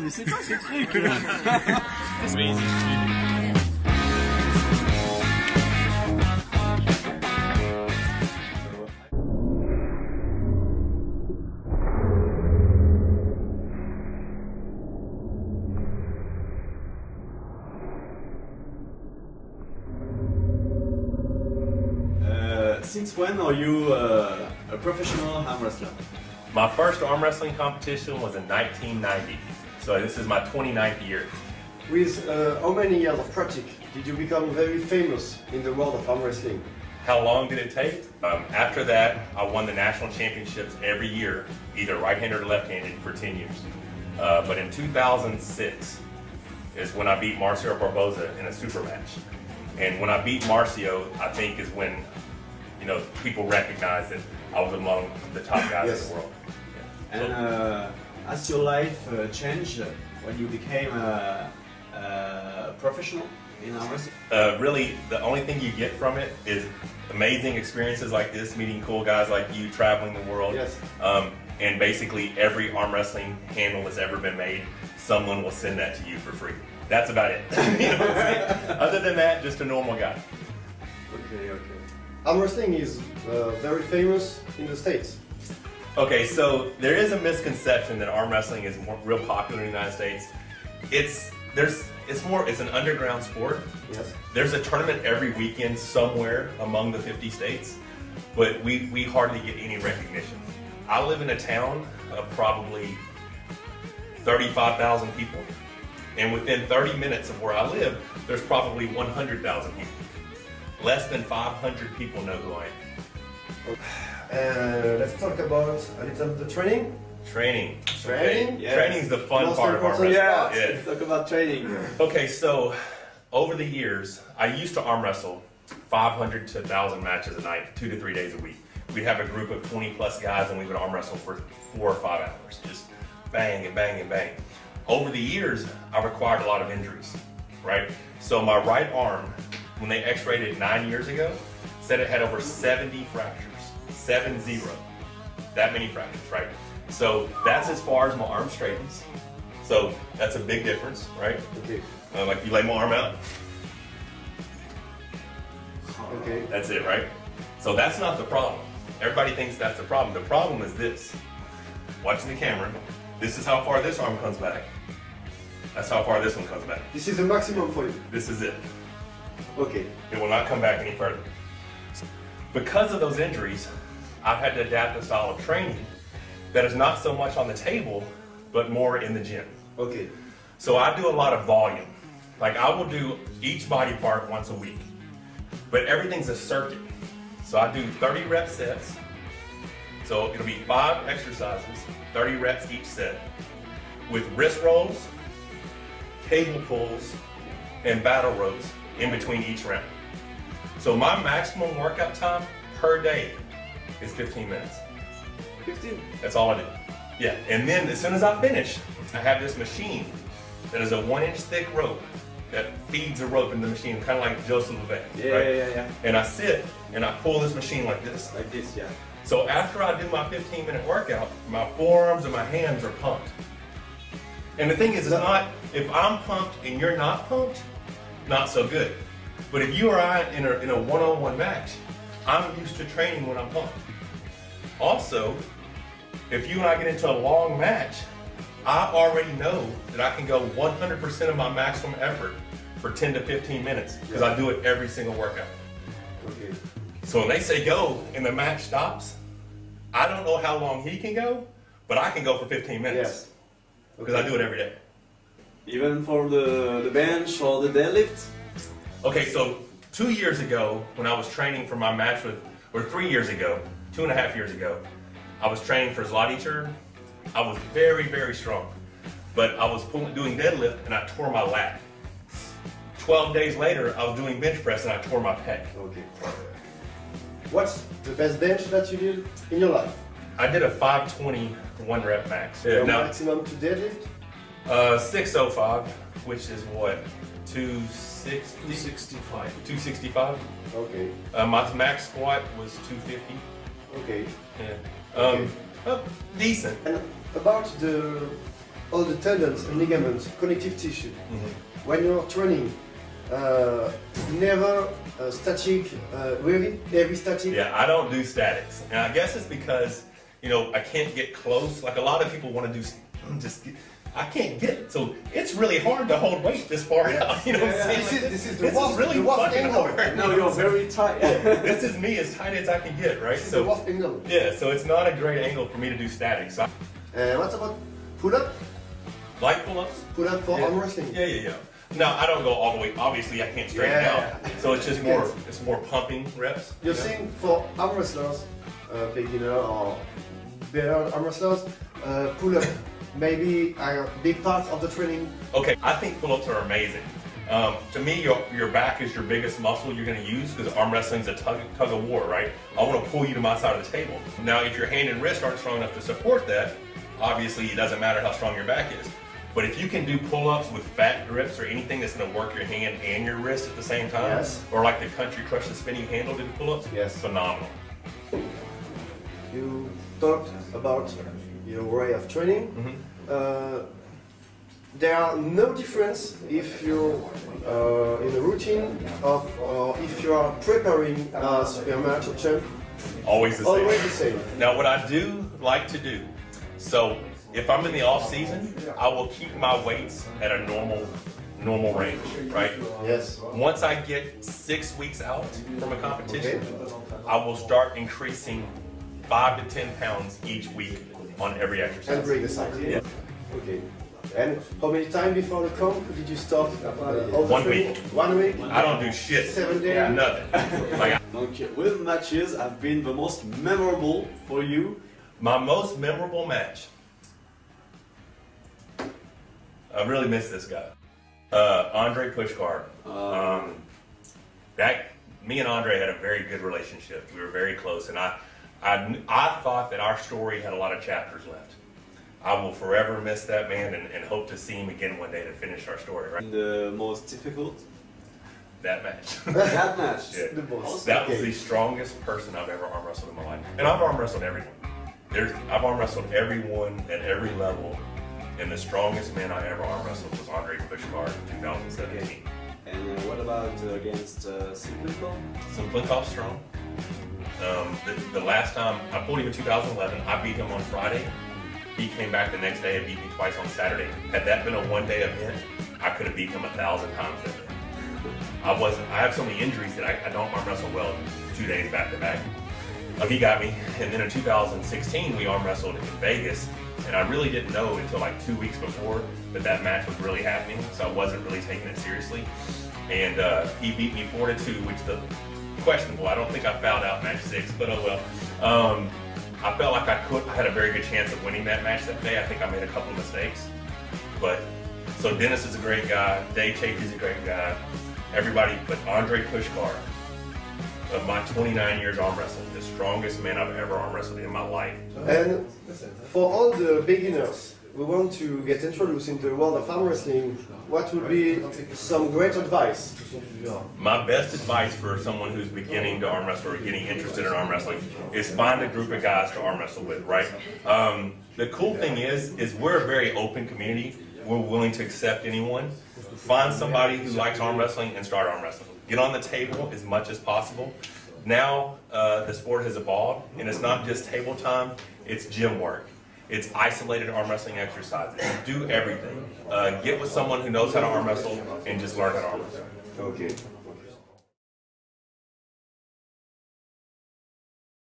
connaissais pas ces trucs. Since when are you a professional arm wrestler? My first arm wrestling competition was in 1990, so this is my 29th year. With how many years of practice did you become very famous in the world of arm wrestling? How long did it take? After that, I won the national championships every year, either right-handed or left-handed, for 10 years. But in 2006 is when I beat Marcio Barboza in a super match. And when I beat Marcio, I think is when people recognize that I was among the top guys in the world. Yeah. And has your life changed when you became a professional in arm wrestling? Really, the only thing you get from it is amazing experiences like this, meeting cool guys like you, traveling the world. Yes. And basically every arm wrestling handle that's ever been made, someone will send that to you for free. That's about it. You know what I'm saying? Other than that, just a normal guy. Okay, okay. Arm wrestling is very famous in the States. Okay, so there is a misconception that arm wrestling is real popular in the United States. It's an underground sport. Yes. There's a tournament every weekend somewhere among the 50 states, but we hardly get any recognition. I live in a town of probably 35,000 people, and within 30 minutes of where I live, there's probably 100,000 people. Less than 500 people know who I am. Let's talk about a little the training. Training. Training? Okay. Yes. Training's the fun part of arm wrestling. Yeah, let's talk about training. Okay, so over the years, I used to arm wrestle 500 to 1,000 matches a night, 2 to 3 days a week. We'd have a group of 20 plus guys and we would arm wrestle for 4 or 5 hours, just bang and bang and bang. Over the years, I required a lot of injuries, right? So my right arm, when they x-rayed it 9 years ago, said it had over 70 fractures, 7-0, that many fractures, right? So that's as far as my arm straightens. So that's a big difference, right? Okay. Like you lay my arm out. Okay. That's it, right? So that's not the problem. Everybody thinks that's the problem. The problem is this. Watching the camera, this is how far this arm comes back. That's how far this one comes back. This is the maximum for you? This is it. Okay. It will not come back any further. Because of those injuries, I've had to adapt a style of training that is not so much on the table, but more in the gym. Okay. So I do a lot of volume. Like I will do each body part once a week, but everything's a circuit. So I do 30 rep sets. So it'll be 5 exercises, 30 reps each set, with wrist rolls, cable pulls, and battle ropes in between each round. So my maximum workout time per day is 15 minutes. 15? That's all I do. Yeah, and then as soon as I finish, I have this machine that is a 1-inch thick rope that feeds a rope in the machine, kind of like Joseph Levesque, Yeah, right? yeah. And I sit and I pull this machine like this. Like this, yeah. So after I do my 15-minute workout, my forearms and my hands are pumped. And the thing is, it's not, if I'm pumped and you're not pumped, not so good. But if you or I in a one-on-one match, I'm used to training when I'm pumped. Also, if you and I get into a long match, I already know that I can go 100% of my maximum effort for 10 to 15 minutes because I do it every single workout. Okay. So when they say go and the match stops, I don't know how long he can go, but I can go for 15 minutes. Yes. Because I do it every day. Even for the bench or the deadlift? Okay, so 2 years ago, when I was training for my match with, or 3 years ago, 2.5 years ago, I was training for Zlaticher. I was very, very strong. But I was doing deadlift and I tore my lat. 12 days later, I was doing bench press and I tore my pec. Okay. What's the best bench that you did in your life? I did a 520 1 rep max. Your Now, maximum to deadlift? 605, which is what, 260? 265. 265. Okay. My max squat was 250. Okay. Yeah. Okay. Decent. And about the all the tendons and ligaments, connective tissue. When you're training, never static, really? Every static? Yeah, I don't do statics. And I guess it's because, you know, I can't get close. Like a lot of people want to do, I can't get it. So it's really hard to hold weight this far out. You know what I'm saying? This is the worst fucking angle. hard. No, you're very tight. This is me as tight as I can get, right? This is the worst angle. Yeah, so it's not a great angle for me to do statics. What about pull-up? Like pull-ups? Pull-up for arm wrestling? Yeah. No, I don't go all the way. Obviously, I can't straighten out. So it's just more, it's more pumping reps. You're saying for arm wrestlers, beginner or better arm wrestlers, pull-up maybe a big part of the training? Okay, I think pull-ups are amazing. To me, your back is your biggest muscle you're going to use because arm wrestling is a tug of war, right? I want to pull you to my side of the table. Now, if your hand and wrist aren't strong enough to support that, obviously it doesn't matter how strong your back is. But if you can do pull-ups with fat grips or anything that's going to work your hand and your wrist at the same time, or like the country crush the spinning handle to do pull-ups, phenomenal. You talked about your way of training. There are no difference if you're in a routine or if you are preparing a super match or champ. Always the same. Always the same. Now, what I do like to do, so if I'm in the off season, I will keep my weights at a normal range, right? Yes. Once I get 6 weeks out from a competition, I will start increasing 5 to 10 pounds each week on every exercise. And break the size. Yeah. Okay. And how many times before the comp did you start? 1 week. 1 week? I don't do shit. 7 days? Nothing. Like, Donc, which matches have been the most memorable for you? my most memorable match. I really miss this guy. Andre Pushkar. Me and Andre had a very good relationship. We were very close, and I thought that our story had a lot of chapters left. I will forever miss that man and hope to see him again one day to finish our story. Right? The most difficult? That match. That match? Yeah. The boss. That was the strongest person I've ever arm wrestled in my life. And I've arm wrestled everyone. I've arm wrestled everyone at every level. And the strongest man I ever arm wrestled was Andre Pushkar in 2017. Okay. And what about against Simplikov? Simplikov's strong. The last time I pulled him in 2011, I beat him on Friday. He came back the next day and beat me twice on Saturday. Had that been a one-day event, I could have beat him 1,000 times that day. I have so many injuries that I don't arm wrestle well 2 days back to back. He got me, and then in 2016 we arm wrestled in Vegas, and I really didn't know until like 2 weeks before that match was really happening, so I wasn't really taking it seriously. And he beat me 4-2, which is questionable. I don't think I fouled out match 6, but oh well. I felt like I had a very good chance of winning that match that day. I think I made a couple of mistakes, but so Dennis is a great guy. Dave Chafee's a great guy. Everybody, but Andre Pushkar, of my 29 years arm wrestling, the strongest man I've ever arm wrestled in my life. And for all the beginners who want to get introduced in the world of arm wrestling, what would be some great advice? My best advice for someone who's beginning to arm wrestle or getting interested in arm wrestling is find a group of guys to arm wrestle with, right? The cool thing is we're a very open community. We're willing to accept anyone. Find somebody who likes arm wrestling and start arm wrestling. Get on the table as much as possible. Now the sport has evolved, and it's not just table time, it's gym work. It's isolated arm wrestling exercises. Do everything. Get with someone who knows how to arm wrestle and just learn how to arm wrestle. Okay.